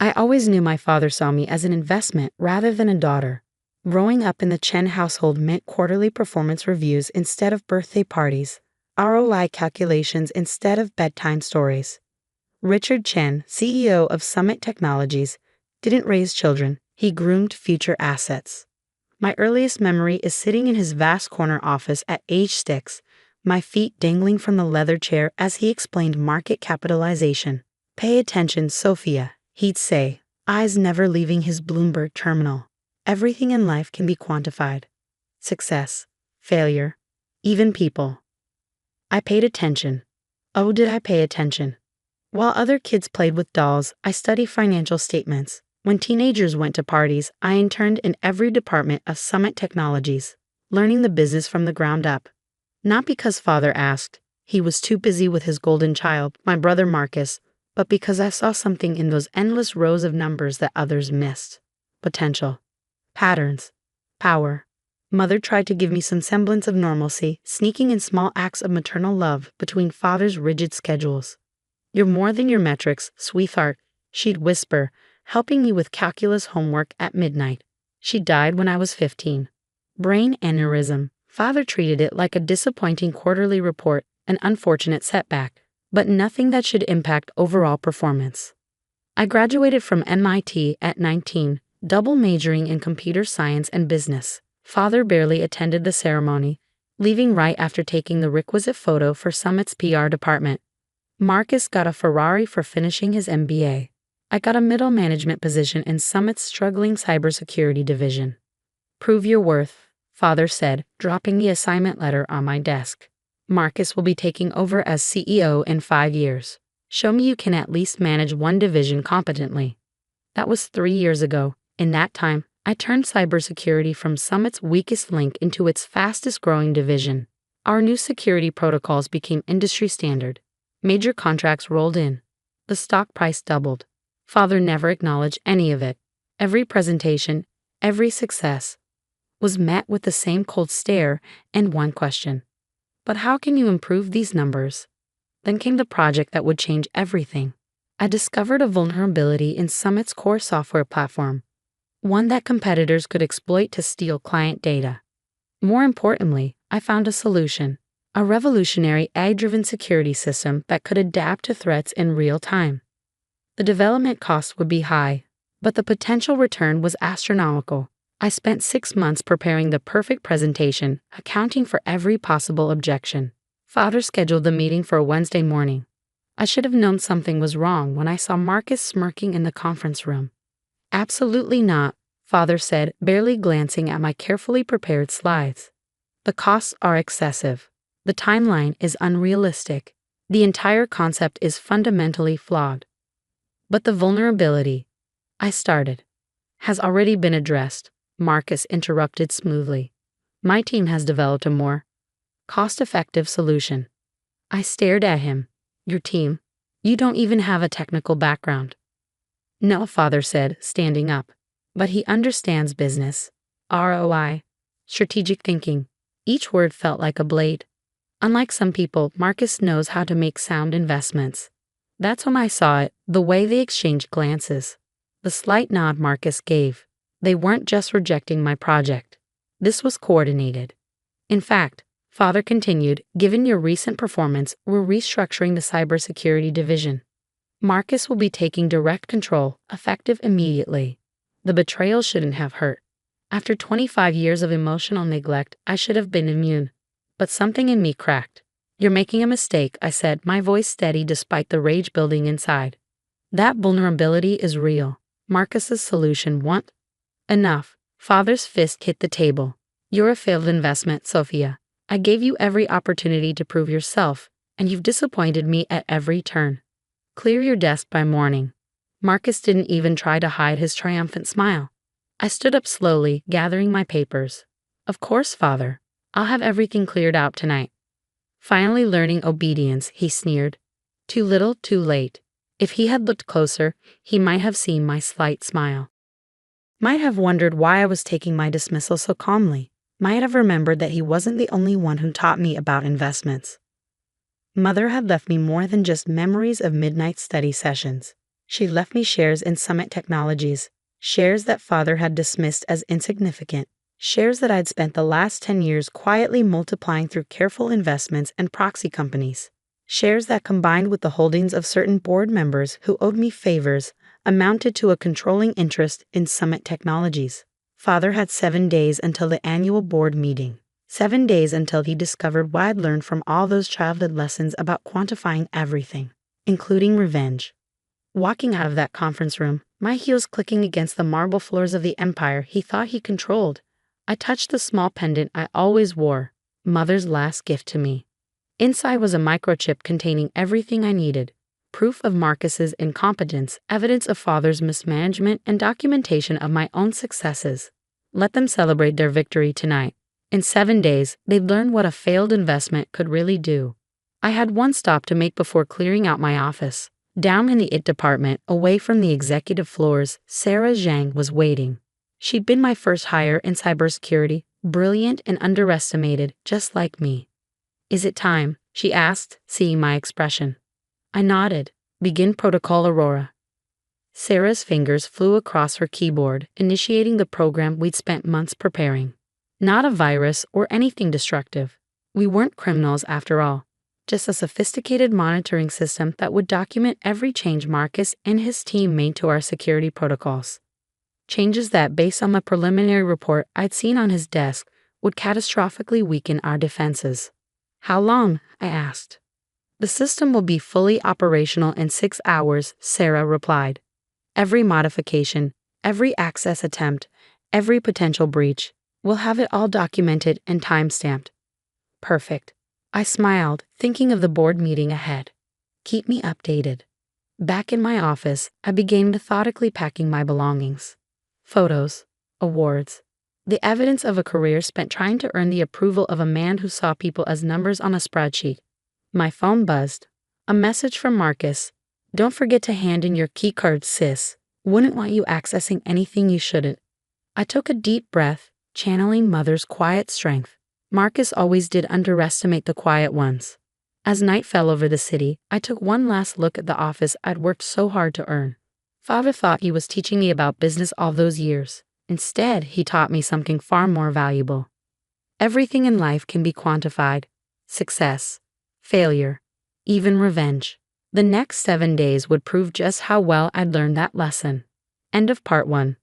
I always knew my father saw me as an investment rather than a daughter. Growing up in the Chen household meant quarterly performance reviews instead of birthday parties, ROI calculations instead of bedtime stories. Richard Chen, CEO of Summit Technologies, didn't raise children, he groomed future assets. My earliest memory is sitting in his vast corner office at age 6, my feet dangling from the leather chair as he explained market capitalization. Pay attention, Sophia, he'd say, eyes never leaving his Bloomberg terminal. Everything in life can be quantified. Success, failure, even people. I paid attention. Oh, did I pay attention? While other kids played with dolls, I studied financial statements. When teenagers went to parties, I interned in every department of Summit Technologies, learning the business from the ground up. Not because father asked, he was too busy with his golden child, my brother Marcus, but because I saw something in those endless rows of numbers that others missed. Potential. Patterns. Power. Mother tried to give me some semblance of normalcy, sneaking in small acts of maternal love between father's rigid schedules. You're more than your metrics, sweetheart, she'd whisper, helping me with calculus homework at midnight. She died when I was 15. Brain aneurysm. Father treated it like a disappointing quarterly report, an unfortunate setback, but nothing that should impact overall performance. I graduated from MIT at 19, double majoring in computer science and business. Father barely attended the ceremony, leaving right after taking the requisite photo for Summit's PR department. Marcus got a Ferrari for finishing his MBA. I got a middle management position in Summit's struggling cybersecurity division. Prove your worth, Father said, dropping the assignment letter on my desk. Marcus will be taking over as CEO in 5 years. Show me you can at least manage one division competently. That was 3 years ago. In that time, I turned cybersecurity from Summit's weakest link into its fastest-growing division. Our new security protocols became industry standard. Major contracts rolled in. The stock price doubled. Father never acknowledged any of it. Every presentation, every success, was met with the same cold stare and one question. But how can you improve these numbers? Then came the project that would change everything. I discovered a vulnerability in Summit's core software platform, one that competitors could exploit to steal client data. More importantly, I found a solution, a revolutionary AI-driven security system that could adapt to threats in real time. The development costs would be high, but the potential return was astronomical. I spent 6 months preparing the perfect presentation, accounting for every possible objection. Father scheduled the meeting for a Wednesday morning. I should have known something was wrong when I saw Marcus smirking in the conference room. Absolutely not, Father said, barely glancing at my carefully prepared slides. The costs are excessive. The timeline is unrealistic. The entire concept is fundamentally flawed. But the vulnerability, I started, has already been addressed, Marcus interrupted smoothly. My team has developed a more cost-effective solution. I stared at him. Your team? You don't even have a technical background. No, Father said, standing up. But he understands business. ROI. Strategic thinking. Each word felt like a blade. Unlike some people, Marcus knows how to make sound investments. That's when I saw it, the way they exchanged glances. The slight nod Marcus gave. They weren't just rejecting my project. This was coordinated. In fact, Father continued, given your recent performance, we're restructuring the cybersecurity division. Marcus will be taking direct control, effective immediately. The betrayal shouldn't have hurt. After 25 years of emotional neglect, I should have been immune. But something in me cracked. You're making a mistake, I said, my voice steady despite the rage building inside. That vulnerability is real. Marcus's solution won't. Enough. Father's fist hit the table. You're a failed investment, Sophia. I gave you every opportunity to prove yourself, and you've disappointed me at every turn. Clear your desk by morning. Marcus didn't even try to hide his triumphant smile. I stood up slowly, gathering my papers. Of course, Father. I'll have everything cleared out tonight. Finally learning obedience, he sneered. Too little, too late. If he had looked closer, he might have seen my slight smile. Might have wondered why I was taking my dismissal so calmly. Might have remembered that he wasn't the only one who taught me about investments. Mother had left me more than just memories of midnight study sessions. She left me shares in Summit Technologies, shares that father had dismissed as insignificant, shares that I'd spent the last 10 years quietly multiplying through careful investments and proxy companies, shares that combined with the holdings of certain board members who owed me favors amounted to a controlling interest in Summit Technologies. Father had 7 days until the annual board meeting. 7 days until he discovered what I'd learned from all those childhood lessons about quantifying everything, including revenge. Walking out of that conference room, my heels clicking against the marble floors of the empire he thought he controlled, I touched the small pendant I always wore, Mother's last gift to me. Inside was a microchip containing everything I needed: proof of Marcus's incompetence, evidence of Father's mismanagement, and documentation of my own successes. Let them celebrate their victory tonight. In 7 days, they'd learn what a failed investment could really do. I had one stop to make before clearing out my office. Down in the IT department, away from the executive floors, Sarah Zhang was waiting. She'd been my first hire in cybersecurity, brilliant and underestimated, just like me. "Is it time?" she asked, seeing my expression. I nodded. "Begin Protocol Aurora." Sarah's fingers flew across her keyboard, initiating the program we'd spent months preparing. Not a virus or anything destructive. We weren't criminals after all. Just a sophisticated monitoring system that would document every change Marcus and his team made to our security protocols. Changes that, based on the preliminary report I'd seen on his desk, would catastrophically weaken our defenses. "How long?" I asked. "The system will be fully operational in 6 hours," Sarah replied. "Every modification, every access attempt, every potential breach, we'll have it all documented and time-stamped." Perfect. I smiled, thinking of the board meeting ahead. Keep me updated. Back in my office, I began methodically packing my belongings. Photos, awards, the evidence of a career spent trying to earn the approval of a man who saw people as numbers on a spreadsheet. My phone buzzed. A message from Marcus. "Don't forget to hand in your keycard, sis. Wouldn't want you accessing anything you shouldn't." I took a deep breath, channeling Mother's quiet strength. Marcus always did underestimate the quiet ones. As night fell over the city, I took one last look at the office I'd worked so hard to earn. Father thought he was teaching me about business all those years. Instead, he taught me something far more valuable. Everything in life can be quantified: success, failure, even revenge. The next 7 days would prove just how well I'd learned that lesson. End of Part 1.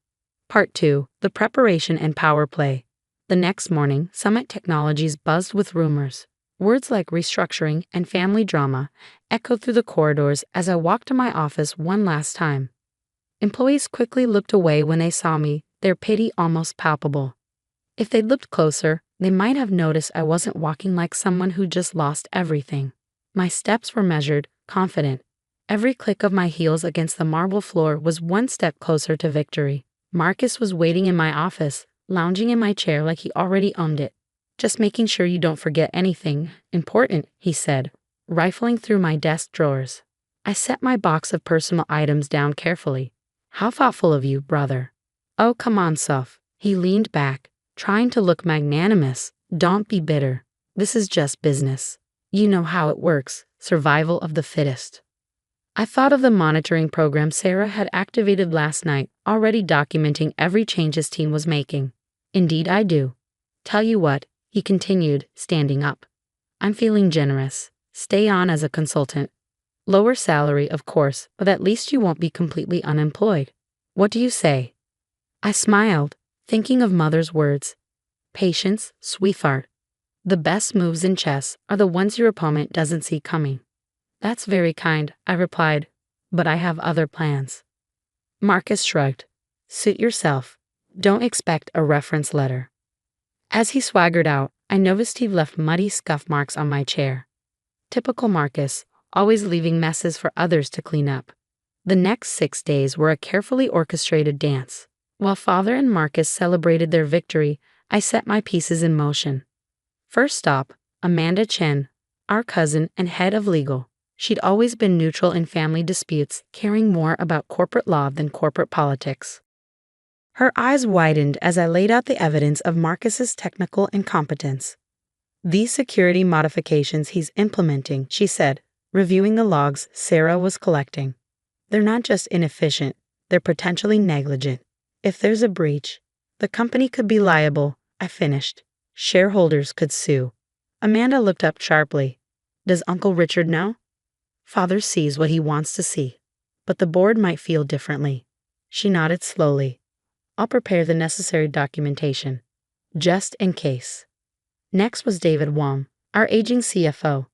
Part 2, the preparation and power play. The next morning, Summit Technologies buzzed with rumors. Words like restructuring and family drama echoed through the corridors as I walked to my office one last time. Employees quickly looked away when they saw me, their pity almost palpable. If they'd looked closer, they might have noticed I wasn't walking like someone who just lost everything. My steps were measured, confident. Every click of my heels against the marble floor was one step closer to victory. Marcus was waiting in my office, lounging in my chair like he already owned it. "Just making sure you don't forget anything important," he said, rifling through my desk drawers. I set my box of personal items down carefully. "How thoughtful of you, brother." "Oh, come on, Soph." He leaned back, trying to look magnanimous. "Don't be bitter. This is just business. You know how it works, survival of the fittest." I thought of the monitoring program Sarah had activated last night, already documenting every change his team was making. "Indeed I do. Tell you what," he continued, standing up. "I'm feeling generous. Stay on as a consultant. Lower salary, of course, but at least you won't be completely unemployed. What do you say?" I smiled, thinking of Mother's words. "Patience, sweetheart. The best moves in chess are the ones your opponent doesn't see coming." "That's very kind," I replied, "but I have other plans." Marcus shrugged. "Suit yourself. Don't expect a reference letter." As he swaggered out, I noticed he'd left muddy scuff marks on my chair. Typical Marcus, always leaving messes for others to clean up. The next 6 days were a carefully orchestrated dance. While Father and Marcus celebrated their victory, I set my pieces in motion. First stop, Amanda Chen, our cousin and head of legal. She'd always been neutral in family disputes, caring more about corporate law than corporate politics. Her eyes widened as I laid out the evidence of Marcus's technical incompetence. "These security modifications he's implementing," she said, reviewing the logs Sarah was collecting. They're not just inefficient, they're potentially negligent. If there's a breach, the company could be liable, I finished. Shareholders could sue. Amanda looked up sharply. Does Uncle Richard know? Father sees what he wants to see, but the board might feel differently. She nodded slowly. I'll prepare the necessary documentation, just in case. Next was David Wong, our aging CFO.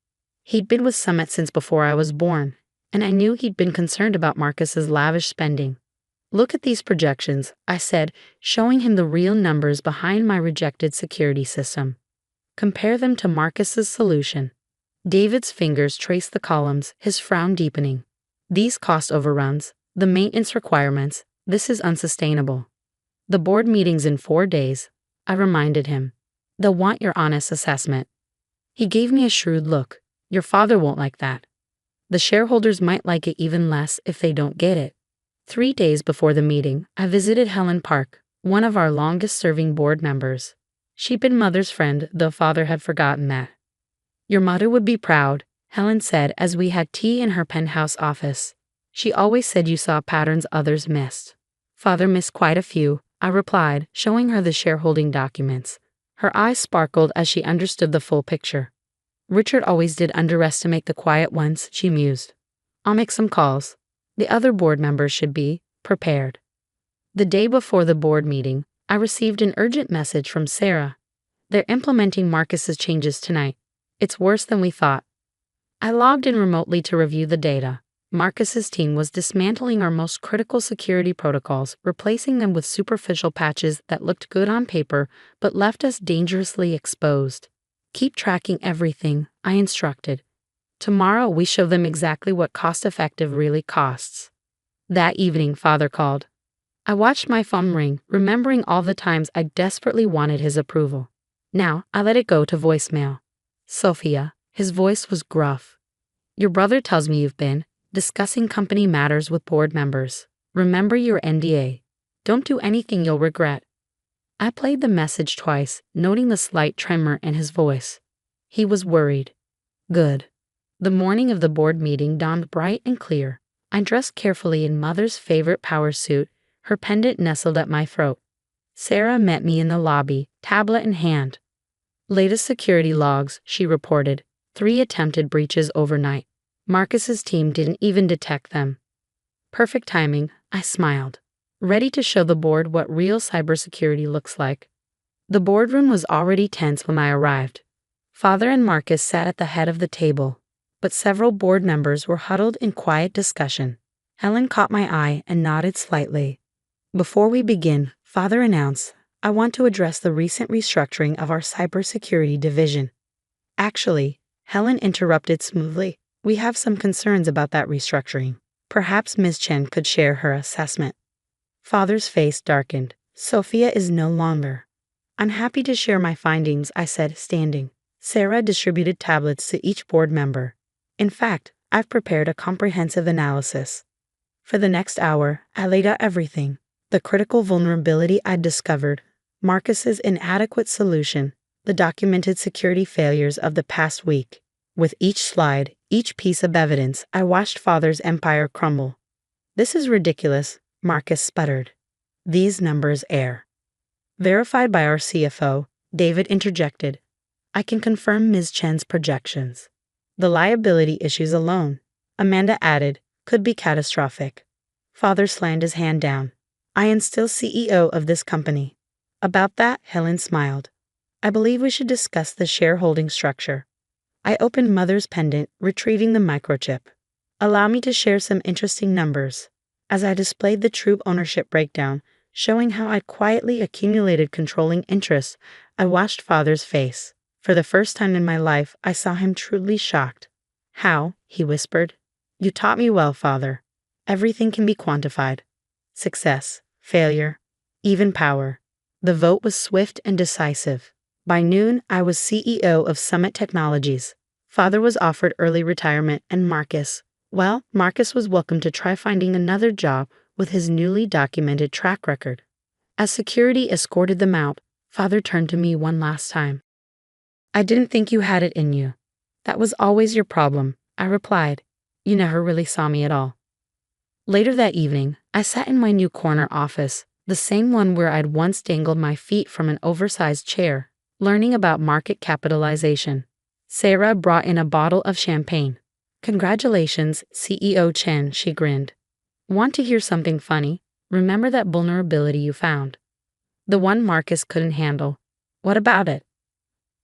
He'd been with Summit since before I was born, and I knew he'd been concerned about Marcus's lavish spending. Look at these projections, I said, showing him the real numbers behind my rejected security system. Compare them to Marcus's solution. David's fingers traced the columns, his frown deepening. These cost overruns, the maintenance requirements, this is unsustainable. The board meeting's in 4 days, I reminded him. They'll want your honest assessment. He gave me a shrewd look. Your father won't like that. The shareholders might like it even less if they don't get it. 3 days before the meeting, I visited Helen Park, one of our longest-serving board members. She'd been Mother's friend, though Father had forgotten that. Your mother would be proud, Helen said as we had tea in her penthouse office. She always said you saw patterns others missed. Father missed quite a few, I replied, showing her the shareholding documents. Her eyes sparkled as she understood the full picture. Richard always did underestimate the quiet ones, she mused. I'll make some calls. The other board members should be prepared. The day before the board meeting, I received an urgent message from Sarah. They're implementing Marcus's changes tonight. It's worse than we thought. I logged in remotely to review the data. Marcus's team was dismantling our most critical security protocols, replacing them with superficial patches that looked good on paper but left us dangerously exposed. Keep tracking everything, I instructed. Tomorrow we show them exactly what cost-effective really costs. That evening, Father called. I watched my phone ring, remembering all the times I desperately wanted his approval. Now, I let it go to voicemail. Sophia, his voice was gruff. Your brother tells me you've been discussing company matters with board members. Remember your NDA. Don't do anything you'll regret. I played the message twice, noting the slight tremor in his voice. He was worried. Good. The morning of the board meeting dawned bright and clear. I dressed carefully in Mother's favorite power suit, her pendant nestled at my throat. Sarah met me in the lobby, tablet in hand. Latest security logs, she reported. 3 attempted breaches overnight. Marcus's team didn't even detect them. Perfect timing, I smiled, ready to show the board what real cybersecurity looks like. The boardroom was already tense when I arrived. Father and Marcus sat at the head of the table, but several board members were huddled in quiet discussion. Helen caught my eye and nodded slightly. Before we begin, Father announced, I want to address the recent restructuring of our cybersecurity division. Actually, Helen interrupted smoothly. We have some concerns about that restructuring. Perhaps Ms. Chen could share her assessment. Father's face darkened. Sophia is no longer. I'm happy to share my findings, I said, standing. Sarah distributed tablets to each board member. In fact, I've prepared a comprehensive analysis. For the next hour, I laid out everything. The critical vulnerability I'd discovered, Marcus's inadequate solution, the documented security failures of the past week. With each slide, each piece of evidence, I watched Father's empire crumble. This is ridiculous, Marcus sputtered. These numbers err. Verified by our CFO, David interjected. I can confirm Ms. Chen's projections. The liability issues alone, Amanda added, could be catastrophic. Father slammed his hand down. I am still CEO of this company. About that, Helen smiled. I believe we should discuss the shareholding structure. I opened Mother's pendant, retrieving the microchip. Allow me to share some interesting numbers. As I displayed the true ownership breakdown, showing how I'd quietly accumulated controlling interests, I watched Father's face. For the first time in my life, I saw him truly shocked. How? He whispered. You taught me well, Father. Everything can be quantified. Success, failure, even power. The vote was swift and decisive. By noon, I was CEO of Summit Technologies. Father was offered early retirement, and Marcus was welcome to try finding another job with his newly documented track record. As security escorted them out, Father turned to me one last time. I didn't think you had it in you. That was always your problem, I replied. You never really saw me at all. Later that evening, I sat in my new corner office, the same one where I'd once dangled my feet from an oversized chair, learning about market capitalization. Sarah brought in a bottle of champagne. "Congratulations, CEO Chen," she grinned. "Want to hear something funny? Remember that vulnerability you found? The one Marcus couldn't handle. What about it?"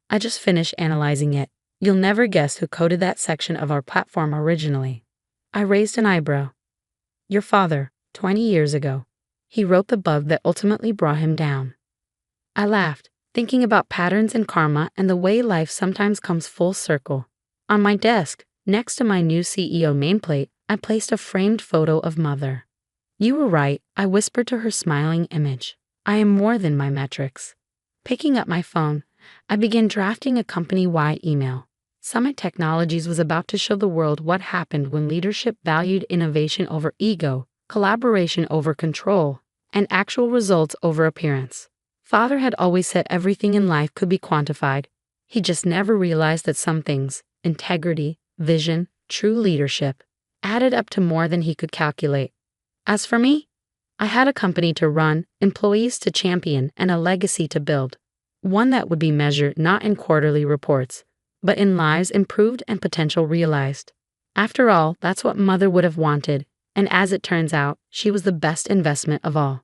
"I just finished analyzing it. You'll never guess who coded that section of our platform originally." I raised an eyebrow. "Your father, 20 years ago. He wrote the bug that ultimately brought him down." I laughed, thinking about patterns and karma and the way life sometimes comes full circle. On my desk, next to my new CEO nameplate, I placed a framed photo of Mother. "You were right," I whispered to her smiling image. "I am more than my metrics." Picking up my phone, I began drafting a company-wide email. Summit Technologies was about to show the world what happened when leadership valued innovation over ego, collaboration over control, and actual results over appearance. Father had always said everything in life could be quantified. He just never realized that some things, integrity, vision, true leadership, added up to more than he could calculate. As for me, I had a company to run, employees to champion, and a legacy to build. One that would be measured not in quarterly reports, but in lives improved and potential realized. After all, that's what Mother would have wanted, and as it turns out, she was the best investment of all.